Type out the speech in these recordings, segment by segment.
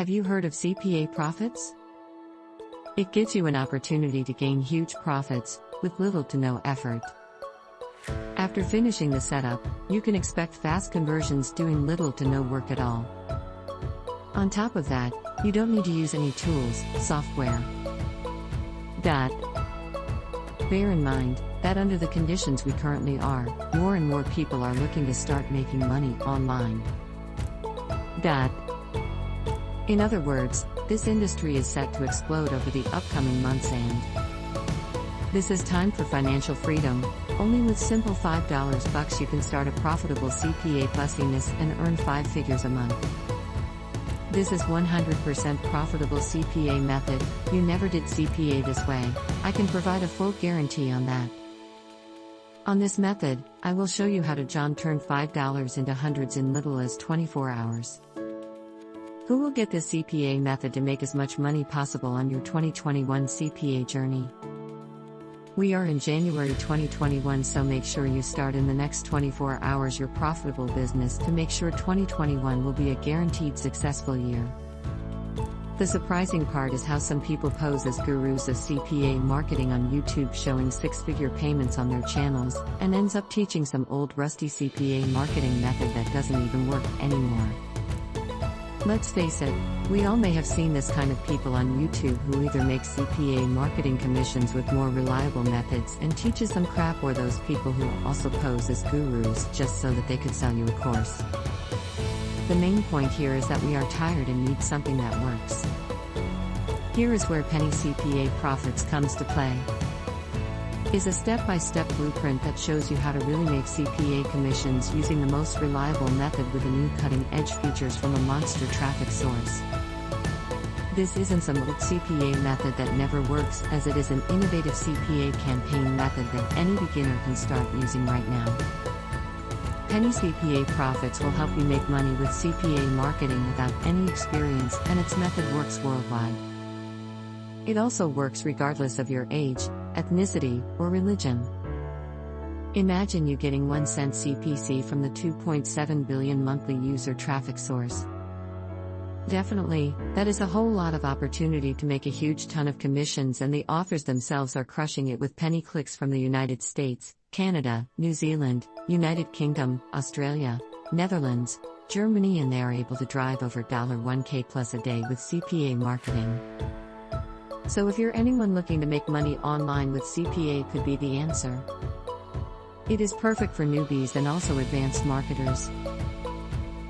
Have you heard of CPA Profits? It gives you an opportunity to gain huge profits, with little to no effort. After finishing the setup, you can expect fast conversions doing little to no work at all. On top of that, you don't need to use any tools, software. Bear in mind that under the conditions we currently are, more and more people are looking to start making money online. In other words, this industry is set to explode over the upcoming months, and this is time for financial freedom. Only with simple $5 you can start a profitable CPA business and earn 5 figures a month. This is 100% profitable CPA method. You never did CPA this way. I can provide a full guarantee on that. On this method, I will show you how to turn $5 into hundreds in little as 24 hours. Who will get this CPA method to make as much money possible on your 2021 CPA journey? We are in January 2021, so make sure you start in the next 24 hours your profitable business to make sure 2021 will be a guaranteed successful year. The surprising part is how some people pose as gurus of CPA marketing on YouTube, showing 6-figure payments on their channels, and ends up teaching some old rusty CPA marketing method that doesn't even work anymore. Let's face it, we all may have seen this kind of people on YouTube who either make CPA marketing commissions with more reliable methods and teaches some crap, or those people who also pose as gurus just so that they could sell you a course. The main point here is that we are tired and need something that works. Here is where Penny CPA Profits comes to play. Is a step-by-step blueprint that shows you how to really make CPA commissions using the most reliable method with the new cutting-edge features from a monster traffic source. This isn't some old CPA method that never works, as it is an innovative CPA campaign method that any beginner can start using right now. Penny CPA Profits will help you make money with CPA marketing without any experience, and its method works worldwide. It also works regardless of your age, ethnicity, or religion. Imagine you getting 1 cent CPC from the 2.7 billion monthly user traffic source. Definitely, that is a whole lot of opportunity to make a huge ton of commissions, and the authors themselves are crushing it with penny clicks from the United States, Canada, New Zealand, United Kingdom, Australia, Netherlands, Germany, and they are able to drive over $1K plus a day with CPA marketing. So if you're anyone looking to make money online with CPA, could be the answer. It is perfect for newbies and also advanced marketers.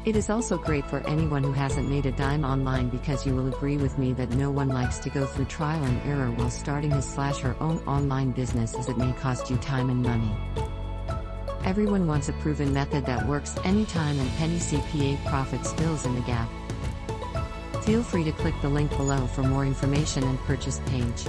It is also great for anyone who hasn't made a dime online, because you will agree with me that no one likes to go through trial and error while starting his/her own online business, as it may cost you time and money. Everyone wants a proven method that works anytime, and Penny CPA Profits fills in the gap. Feel free to click the link below for more information and purchase page.